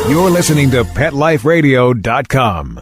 You're listening to PetLifeRadio.com.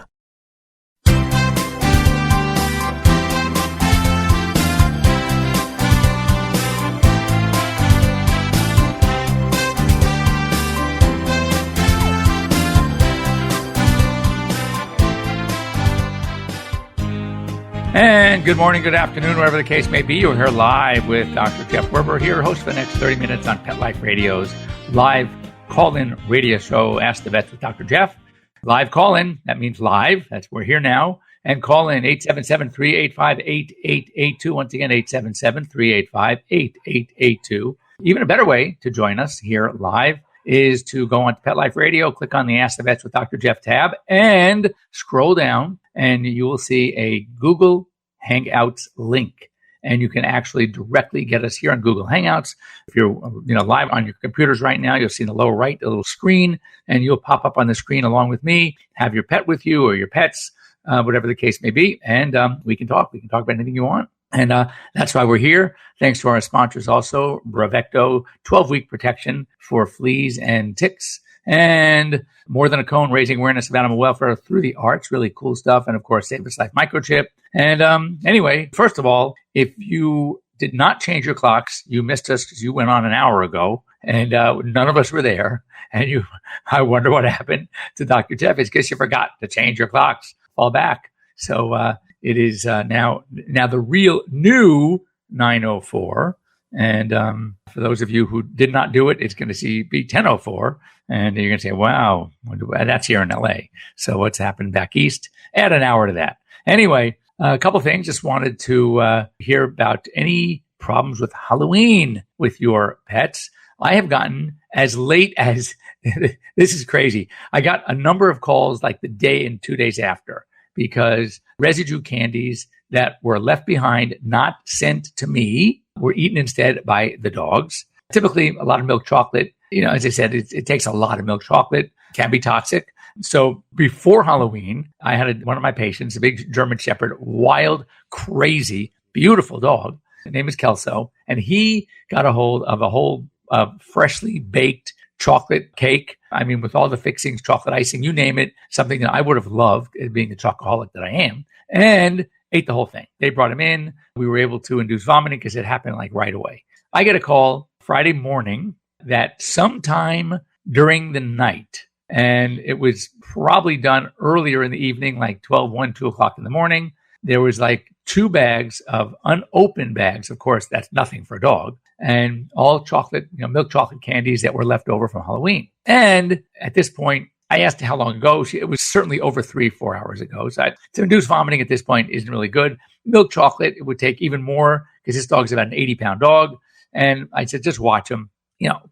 And good morning, good afternoon, wherever the case may be. You're here live with Dr. Jeff Werber here, host for the next 30 minutes on Pet Life Radio's live call-in radio show, Ask the Vets with Dr. Jeff. Live call-in, that means live. We're here now. And call in 877-385-8882. Once again, 877-385-8882. Even a better way to join us here live is to go on to Pet Life Radio, click on the Ask the Vets with Dr. Jeff tab, and scroll down, and you will see a Google Hangouts link. And you can actually directly get us here on Google Hangouts. If you're live on your computers right now, you'll see in the lower right a little screen, and you'll pop up on the screen along with me, have your pet with you or your pets, whatever the case may be, and we can talk. We can talk about anything you want. And that's why we're here. Thanks to our sponsors also, Bravecto, 12-week protection for fleas and ticks, and More Than a Cone, raising awareness of animal welfare through the arts. Really cool stuff. And, of course, Save This Life microchip. And anyway, first of all, if you did not change your clocks, you missed us because you went on an hour ago, and none of us were there. And I wonder what happened to Dr. Jeff. It's because you forgot to change your clocks. Fall back. So it is now the real new 9:04. And for those of you who did not do it, it's going to be 10:04. And you're going to say, wow, that's here in LA. So what's happened back east? Add an hour to that. Anyway, a couple things. Just wanted to hear about any problems with Halloween with your pets. I have gotten as late as, this is crazy. I got a number of calls like the day and 2 days after, because residue candies that were left behind, not sent to me, were eaten instead by the dogs. Typically, a lot of milk chocolate, as I said, it takes a lot of milk chocolate, can be toxic. So before Halloween, I had one of my patients, a big German Shepherd, wild, crazy, beautiful dog. His name is Kelso, and he got a hold of a whole freshly baked chocolate cake. I mean, with all the fixings, chocolate icing, you name it, something that I would have loved, being the chocoholic that I am, and ate the whole thing. They brought him in. We were able to induce vomiting because it happened like right away. I get a call Friday morning that sometime during the night, and it was probably done earlier in the evening, like 12, 1, 2 o'clock in the morning. There was like 2 bags of unopened bags. Of course, that's nothing for a dog. And all chocolate, milk chocolate candies that were left over from Halloween. And at this point, I asked how long ago. It was certainly over 3-4 hours ago. So to induce vomiting at this point isn't really good. Milk chocolate, it would take even more because this dog's about an 80-pound dog. And I said, just watch him.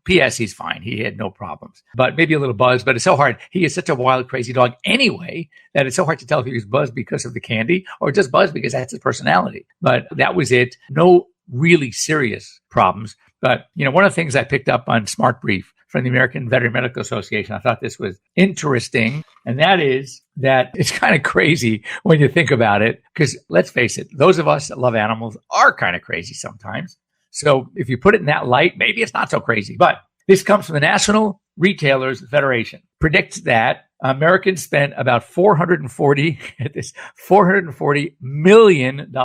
P.S. he's fine. He had no problems, but maybe a little buzz. But it's so hard. He is such a wild, crazy dog anyway that it's so hard to tell if he was buzzed because of the candy or just buzzed because that's his personality. But that was it. No really serious problems. But, one of the things I picked up on Smart Brief from the American Veterinary Medical Association, I thought this was interesting. And that is that it's kind of crazy when you think about it, because let's face it, those of us that love animals are kind of crazy sometimes. So if you put it in that light, maybe it's not so crazy. But this comes from the National Retailers Federation. Predicts that Americans spent about $440 million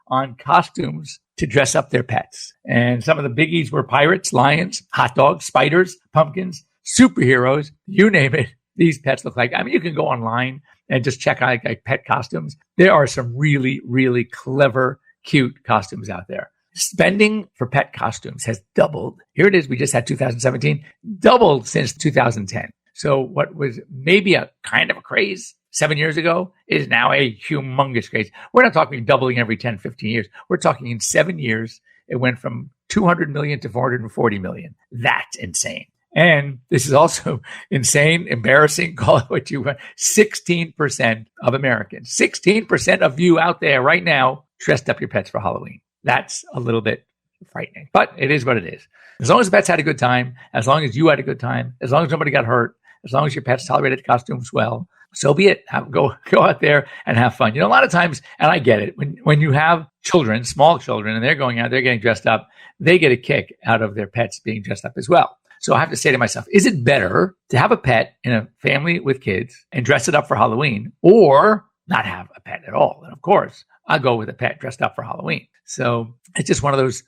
on costumes to dress up their pets. And some of the biggies were pirates, lions, hot dogs, spiders, pumpkins, superheroes, you name it. These pets look like, you can go online and just check out like pet costumes. There are some really, really clever, cute costumes out there. Spending for pet costumes has doubled. Here it is. We just had 2017, doubled since 2010. So what was maybe a kind of a craze 7 years ago is now a humongous craze. We're not talking doubling every 10, 15 years. We're talking in 7 years, it went from 200 million to 440 million. That's insane. And this is also insane, embarrassing, call it what you want. 16% of Americans, 16% of you out there right now dressed up your pets for Halloween. That's a little bit frightening, but it is what it is. As long as the pets had a good time, as long as you had a good time, as long as nobody got hurt, as long as your pets tolerated the costumes well, so be it. Go out there and have fun. A lot of times, and I get it, when you have children, small children, and they're going out, they're getting dressed up, they get a kick out of their pets being dressed up as well. So I have to say to myself, is it better to have a pet in a family with kids and dress it up for Halloween, or not have a pet at all? And of course, I'll go with a pet dressed up for Halloween. So it's just one of those,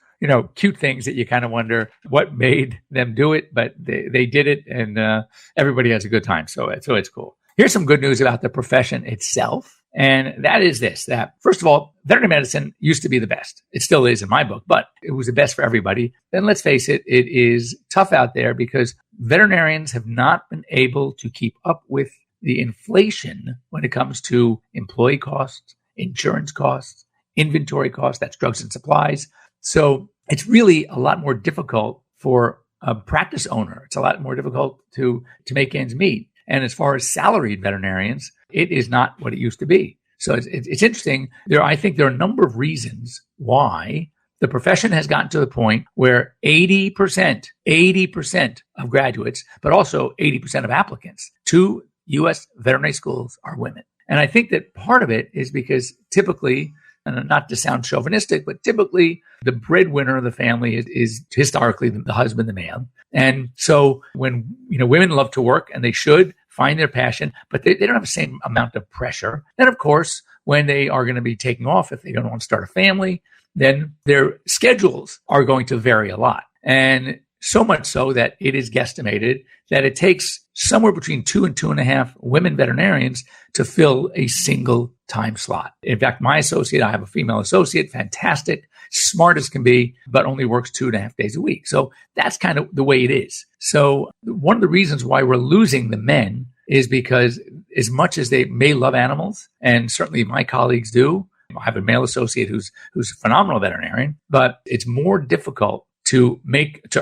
cute things that you kind of wonder what made them do it, but they did it, and everybody has a good time. So it's cool. Here's some good news about the profession itself. And that is this, that first of all, veterinary medicine used to be the best. It still is in my book, but it was the best for everybody. Then let's face it, it is tough out there because veterinarians have not been able to keep up with the inflation when it comes to employee costs, insurance costs, inventory costs, that's drugs and supplies. So it's really a lot more difficult for a practice owner. It's a lot more difficult to make ends meet. And as far as salaried veterinarians, it is not what it used to be. So it's interesting. I think there are a number of reasons why the profession has gotten to the point where 80% of graduates, but also 80% of applicants to U.S. veterinary schools are women. And I think that part of it is because typically, and not to sound chauvinistic, but typically the breadwinner of the family is historically the husband, the man. And so when, women love to work, and they should find their passion, but they don't have the same amount of pressure. Then of course, when they are going to be taking off, if they don't want to start a family, then their schedules are going to vary a lot. And so much so that it is guesstimated that it takes somewhere between 2 and 2.5 women veterinarians to fill a single time slot. In fact, my associate, I have a female associate, fantastic, smart as can be, but only works 2.5 days a week. So that's kind of the way it is. So one of the reasons why we're losing the men is because as much as they may love animals, and certainly my colleagues do, I have a male associate who's a phenomenal veterinarian, but it's more difficult to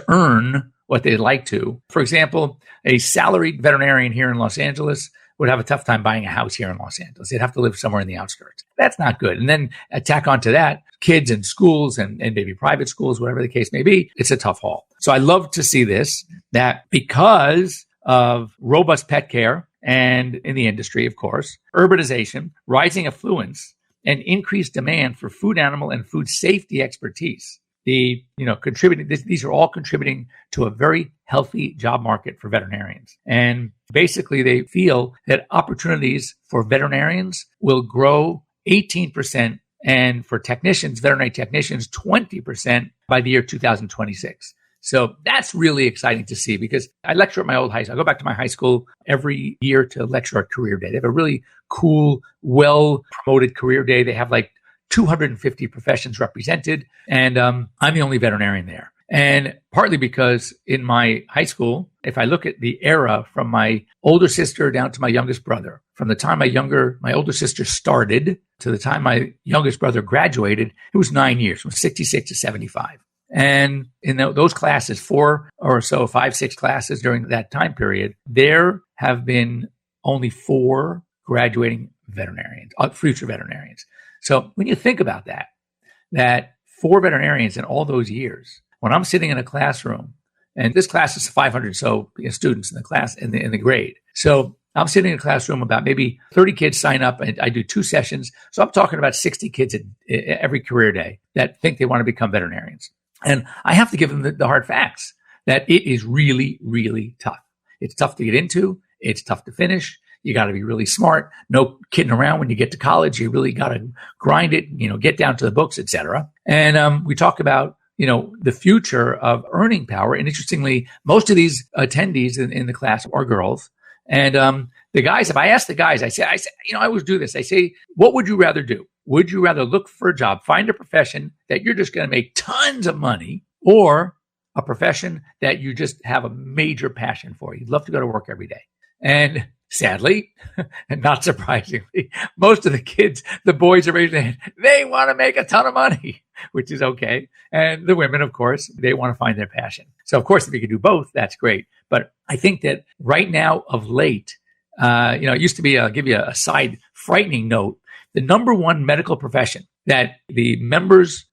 earn what they'd like to. For example, a salaried veterinarian here in Los Angeles would have a tough time buying a house here in Los Angeles. They'd have to live somewhere in the outskirts. That's not good. And then tack onto that, kids in schools and maybe private schools, whatever the case may be, it's a tough haul. So I love to see this, that because of robust pet care and in the industry, of course, urbanization, rising affluence, and increased demand for food animal and food safety expertise, these are all contributing to a very healthy job market for veterinarians. And basically, they feel that opportunities for veterinarians will grow 18%, and for veterinary technicians, 20% by the year 2026. So that's really exciting to see, because I lecture at my old high school. I go back to my high school every year to lecture at Career Day. They have a really cool, well-promoted Career Day. They have like 250 professions represented, and I'm the only veterinarian there. And partly because in my high school, if I look at the era from my older sister down to my youngest brother, from the time my older sister started to the time my youngest brother graduated, it was 9 years, from 66 to 75. And in those classes, 5, 6 classes during that time period, there have been only 4 graduating veterinarians, future veterinarians. So when you think about that 4 veterinarians in all those years, when I'm sitting in a classroom, and this class is 500 students in the class, in the grade. So I'm sitting in a classroom, about maybe 30 kids sign up, and I do 2 sessions. So I'm talking about 60 kids every career day that think they want to become veterinarians. And I have to give them the hard facts that it is really, really tough. It's tough to get into. It's tough to finish. You got to be really smart. No kidding around when you get to college. You really got to grind it, get down to the books, etc. And we talk about, the future of earning power. And interestingly, most of these attendees in the class are girls. And the guys, if I ask the guys, I say, I always do this. I say, what would you rather do? Would you rather look for a job, find a profession that you're just going to make tons of money, or a profession that you just have a major passion for? You'd love to go to work every day. And sadly, and not surprisingly, most of the kids, the boys are raising their hand, they want to make a ton of money, which is okay. And the women, of course, they want to find their passion. So of course, if you could do both, that's great. But I think that right now, of late, it used to be, I'll give you a side frightening note. The number one medical profession that the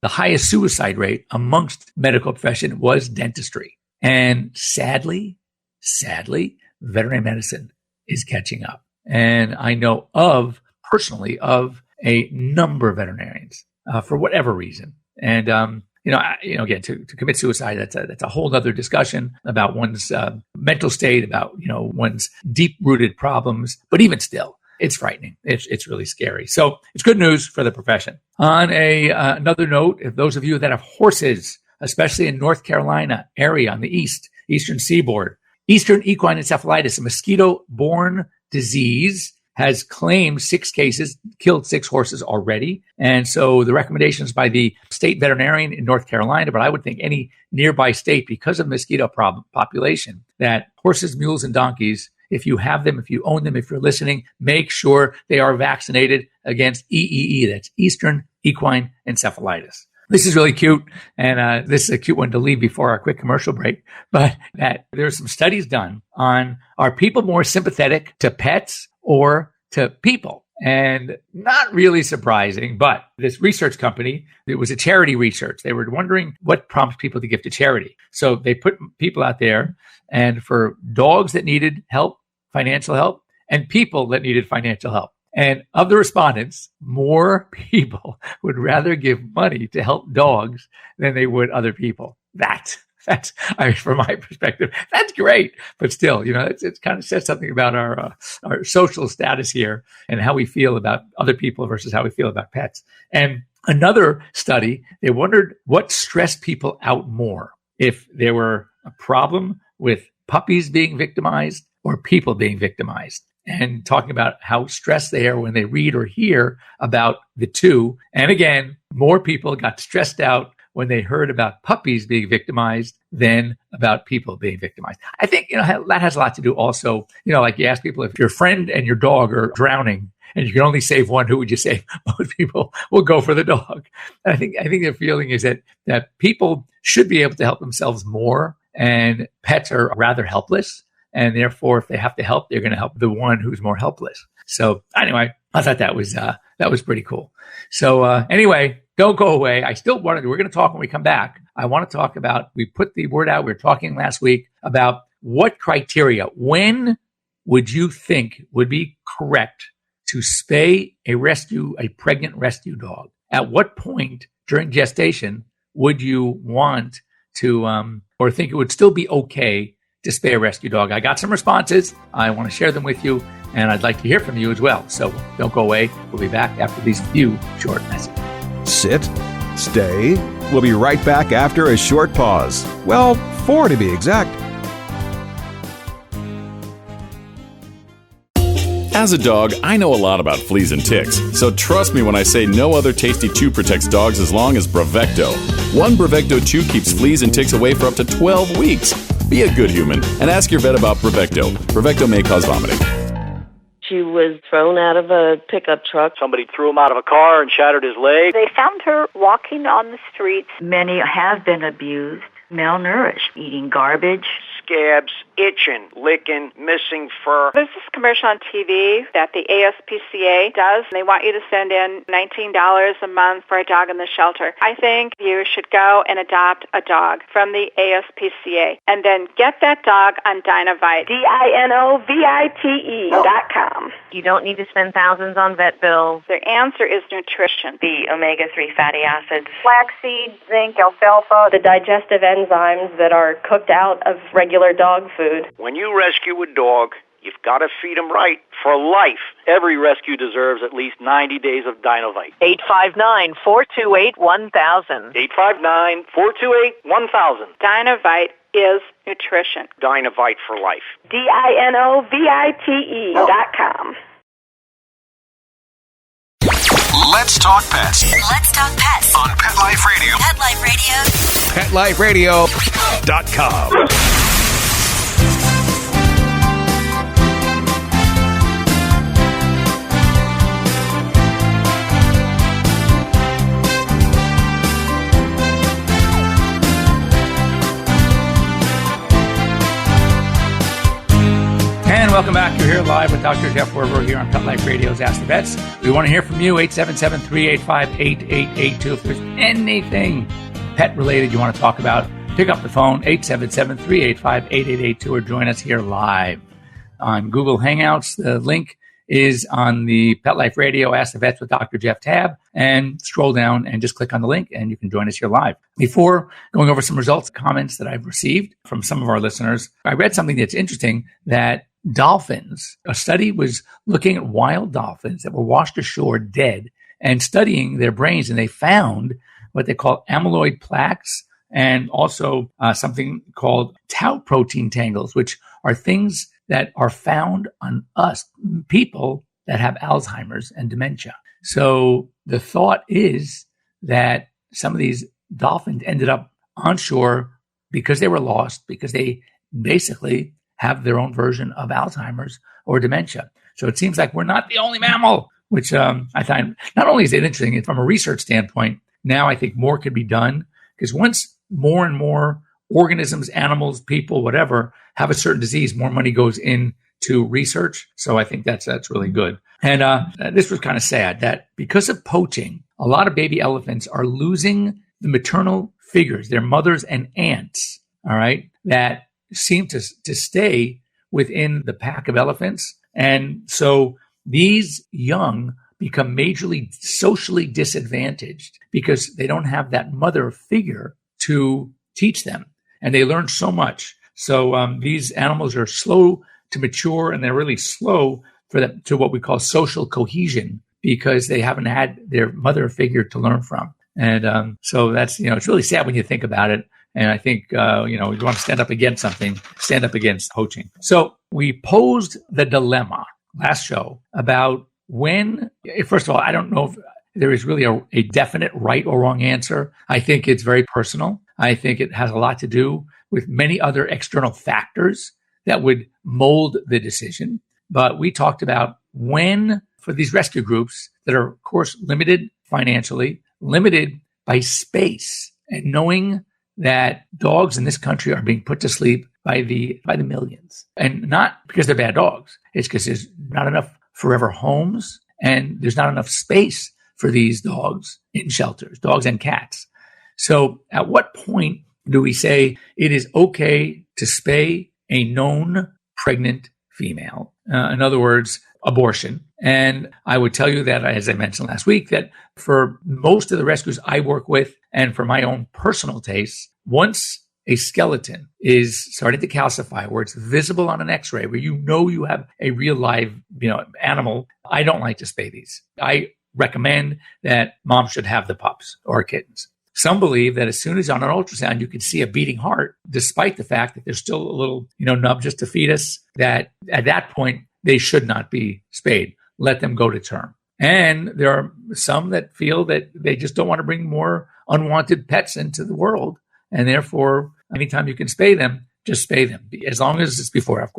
highest suicide rate amongst medical profession was dentistry. And sadly, veterinary medicine is catching up. And I know personally of a number of veterinarians for whatever reason. And again, to commit suicide, that's a whole other discussion about one's mental state, about, one's deep-rooted problems. But even still, it's frightening. It's really scary. So it's good news for the profession. On another note, if those of you that have horses, especially in North Carolina area on the eastern seaboard, Eastern equine encephalitis, a mosquito-borne disease, has claimed 6 cases, killed 6 horses already. And so the recommendations by the state veterinarian in North Carolina, but I would think any nearby state, because of mosquito population, that horses, mules, and donkeys, if you have them, if you own them, if you're listening, make sure they are vaccinated against EEE. That's Eastern equine encephalitis. This is really cute, and this is a cute one to leave before our quick commercial break, but that there's some studies done on, are people more sympathetic to pets or to people? And not really surprising, but this research company, it was a charity research. They were wondering what prompts people to give to charity. So they put people out there, and for dogs that needed help, financial help, and people that needed financial help. And of the respondents, more people would rather give money to help dogs than they would other people. That's from my perspective, that's great. But still, it kind of says something about our social status here and how we feel about other people versus how we feel about pets. And another study, they wondered what stressed people out more, if there were a problem with puppies being victimized or people being victimized, and talking about how stressed they are when they read or hear about the two. And again, more people got stressed out when they heard about puppies being victimized than about people being victimized. I think, that has a lot to do also, like you ask people, if your friend and your dog are drowning and you can only save one, who would you save? Most people will go for the dog. And I think their feeling is that people should be able to help themselves more, and pets are rather helpless. And therefore, if they have to help, they're going to help the one who's more helpless. So anyway, I thought that was pretty cool. So anyway, don't go away. we're going to talk when we come back. I want to talk about, we put the word out, we were talking last week about what criteria, when would you think would be correct to spay a pregnant rescue dog? At what point during gestation would you want to, or think it would still be okay to spay a rescue dog? I got some responses. I want to share them with you, and I'd like to hear from you as well. So don't go away. We'll be back after these few short messages. Sit, stay. We'll be right back after a short pause. Well, 4 to be exact. As a dog, I know a lot about fleas and ticks, so trust me when I say no other tasty chew protects dogs as long as Bravecto. One Bravecto chew keeps fleas and ticks away for up to 12 weeks. Be a good human and ask your vet about Bravecto. Bravecto may cause vomiting. She was thrown out of a pickup truck. Somebody threw him out of a car and shattered his leg. They found her walking on the streets. Many have been abused, malnourished, eating garbage. Scabs, itching, licking, missing fur. There's this commercial on TV that the ASPCA does. They want you to send in $19 a month for a dog in the shelter. I think you should go and adopt a dog from the ASPCA and then get that dog on Dinovite. DINOVITE.com. You don't need to spend thousands on vet bills. The answer is nutrition. The omega-3 fatty acids. Flaxseed, zinc, alfalfa. The digestive enzymes that are cooked out of regular dog food. When you rescue a dog, you've got to feed him right for life. Every rescue deserves at least 90 days of Dinovite. 859-428-1000. 859-428-1000. Dinovite is nutrition. Dinovite for life. DINOVITE.com. Let's talk pets. Let's talk pets On Pet Life Radio. Pet Life Radio. PetLifeRadio.com. And welcome back. You're here live with Dr. Jeff Werber here on Pet Life Radio's Ask the Vets. We want to hear from you, 877-385-8882. If there's anything pet-related you want to talk about, pick up the phone, 877-385-8882, or join us here live on Google Hangouts. The link is on the Pet Life Radio Ask the Vets with Dr. Jeff tab, and scroll down and just click on the link and you can join us here live. Before going over some results, comments that I've received from some of our listeners, I read something that's interesting, that dolphins, a study was looking at wild dolphins that were washed ashore dead and studying their brains, and they found what they call amyloid plaques and also something called tau protein tangles, which are things that are found on us, people that have Alzheimer's and dementia. So the thought is that some of these dolphins ended up on shore because they were lost, because they basically have their own version of Alzheimer's or dementia. So it seems like we're not the only mammal, which I find not only is it interesting from a research standpoint, now I think more could be done, because once more and more organisms, animals, people, whatever, have a certain disease, more money goes into research. So I think that's really good. And this was kind of sad that because of poaching, a lot of baby elephants are losing the maternal figures, their mothers and aunts, all right, that seem to stay within the pack of elephants. And so these young become majorly socially disadvantaged because they don't have that mother figure to teach them. And they learn so much. So these animals are slow to mature, and they're really slow to what we call social cohesion, because they haven't had their mother figure to learn from. And so that's, it's really sad when you think about it. And I think, you want to stand up against something, stand up against poaching. So we posed the dilemma last show about when, first of all, I don't know if there is really a definite right or wrong answer. I think it's very personal. I think it has a lot to do with many other external factors that would mold the decision. But we talked about when, for these rescue groups that are, of course, limited financially, limited by space, and knowing that dogs in this country are being put to sleep by the millions. And not because they're bad dogs. It's because there's not enough forever homes, and there's not enough space for these dogs in shelters, dogs and cats. So at what point do we say it is okay to spay a known pregnant female? In other words, abortion. And I would tell you that, as I mentioned last week, that for most of the rescues I work with, and for my own personal tastes, once a skeleton is starting to calcify, where it's visible on an x-ray, where you have a real live animal, I don't like to spay these. I recommend that mom should have the pups or kittens. Some believe that as soon as on an ultrasound you can see a beating heart, despite the fact that there's still a little nub, just a fetus, that at that point they should not be spayed. Let them go to term. And there are some that feel that they just don't want to bring more unwanted pets into the world. And therefore, anytime you can spay them, just spay them, as long as it's before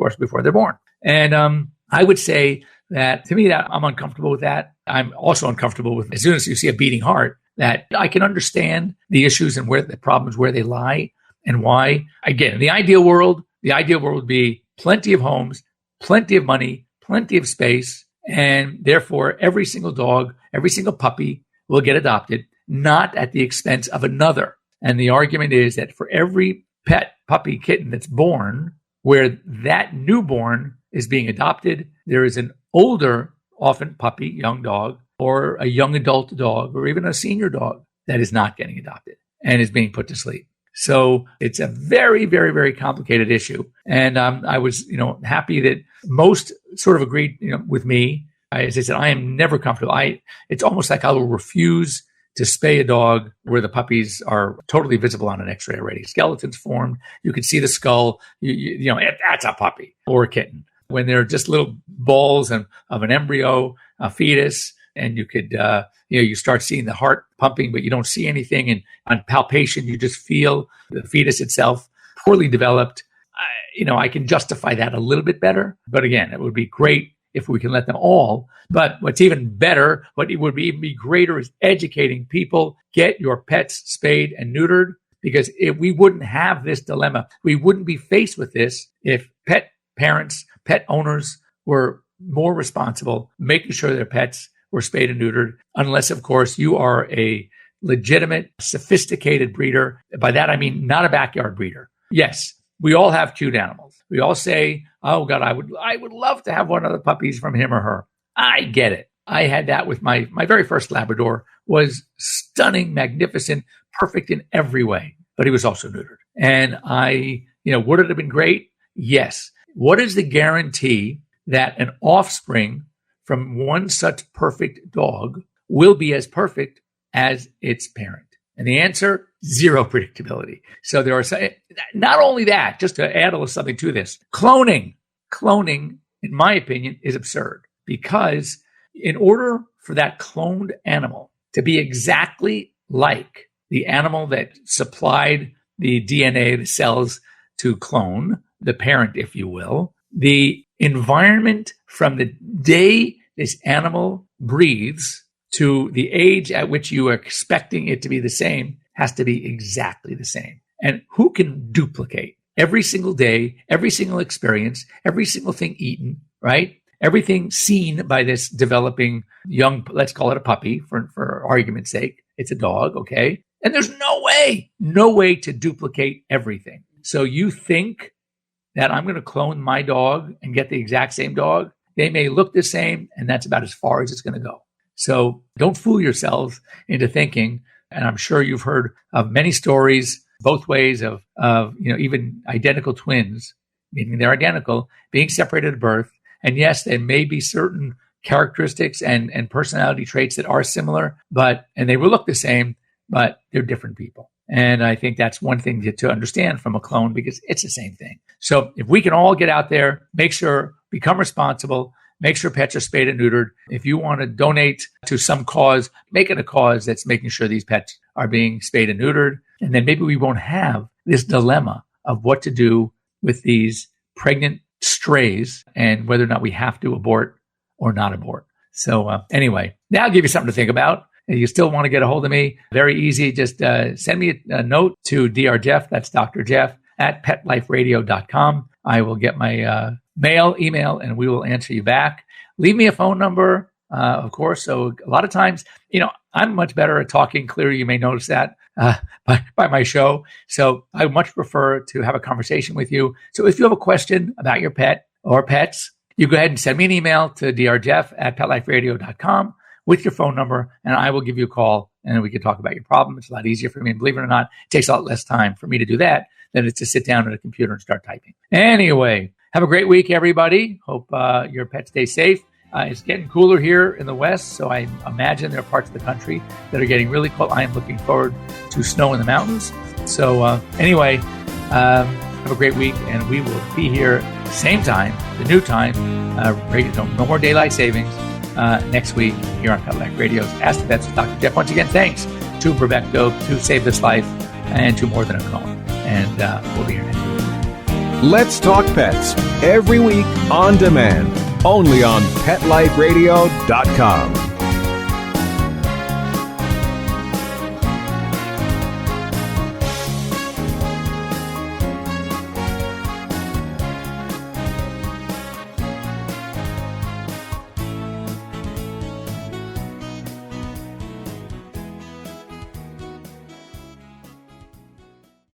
they're born. And I would say that, to me, that I'm uncomfortable with that. I'm also uncomfortable with, as soon as you see a beating heart, that I can understand the issues and where the problems, where they lie and why. Again, in the ideal world would be plenty of homes, plenty of money, plenty of space, and therefore every single dog, every single puppy will get adopted, not at the expense of another. And the argument is that for every pet, puppy, kitten that's born, where that newborn is being adopted, there is an older, often puppy, young dog, or a young adult dog, or even a senior dog that is not getting adopted and is being put to sleep. So it's a very, very, very complicated issue. And I was, happy that most sort of agreed, with me. As I said, I am never comfortable. It's almost like I will refuse to spay a dog where the puppies are totally visible on an x-ray already. Skeleton's formed. You can see the skull. That's a puppy or a kitten. When they're just little balls of an embryo, a fetus, and you could, you start seeing the heart pumping, but you don't see anything. And on palpation, you just feel the fetus itself poorly developed. I can justify that a little bit better. But again, it would be great if we can let them all. But what's even better, what it would even be greater, is educating people. Get your pets spayed and neutered, because if we wouldn't have this dilemma, we wouldn't be faced with this if pet parents, pet owners were more responsible, making sure their pets were spayed and neutered, unless, of course, you are a legitimate, sophisticated breeder. By that, I mean not a backyard breeder. Yes, we all have cute animals. We all say, oh, God, I would love to have one of the puppies from him or her. I get it. I had that with my very first Labrador, was stunning, magnificent, perfect in every way, but he was also neutered. And would it have been great? Yes. What is the guarantee that an offspring from one such perfect dog will be as perfect as its parent? And the answer, zero predictability. So there are not only that, just to add a little something to this, cloning, in my opinion, is absurd, because in order for that cloned animal to be exactly like the animal that supplied the DNA, the cells to clone, the parent, if you will, the environment from the day this animal breathes to the age at which you are expecting it to be the same has to be exactly the same. And who can duplicate every single day, every single experience, every single thing eaten, right? Everything seen by this developing young, let's call it a puppy for argument's sake. It's a dog, okay? And there's no way to duplicate everything. So you think that I'm going to clone my dog and get the exact same dog? They may look the same, and that's about as far as it's going to go. So don't fool yourselves into thinking, and I'm sure you've heard of many stories both ways of even identical twins, meaning they're identical, being separated at birth. And yes, there may be certain characteristics and personality traits that are similar, and they will look the same, but they're different people. And I think that's one thing to understand from a clone, because it's the same thing. So if we can all get out there, become responsible, make sure pets are spayed and neutered. If you want to donate to some cause, make it a cause that's making sure these pets are being spayed and neutered. And then maybe we won't have this dilemma of what to do with these pregnant strays and whether or not we have to abort or not abort. So anyway, now I'll give you something to think about. If you still want to get a hold of me, very easy. Just send me a note to Dr. Jeff, that's Dr. Jeff, at PetLifeRadio.com. I will get my email, and we will answer you back. Leave me a phone number, of course. So a lot of times, I'm much better at talking clear. You may notice that by my show. So I much prefer to have a conversation with you. So if you have a question about your pet or pets, you go ahead and send me an email to drjeff at PetLifeRadio.com with your phone number, and I will give you a call, and we can talk about your problem. It's a lot easier for me. And believe it or not, it takes a lot less time for me to do that than it's to sit down at a computer and start typing. Anyway, have a great week, everybody. Hope your pet stays safe. It's getting cooler here in the West, so I imagine there are parts of the country that are getting really cold. I am looking forward to snow in the mountains. So anyway, have a great week, and we will be here same time, the new time, no more daylight savings next week here on Pet Life Radio's Ask the Vets with Dr. Jeff. Once again, thanks to Brevecto, to Save This Life, and to More Than a Clone. And we'll be here next week. Let's Talk Pets, every week on demand, only on PetLifeRadio.com.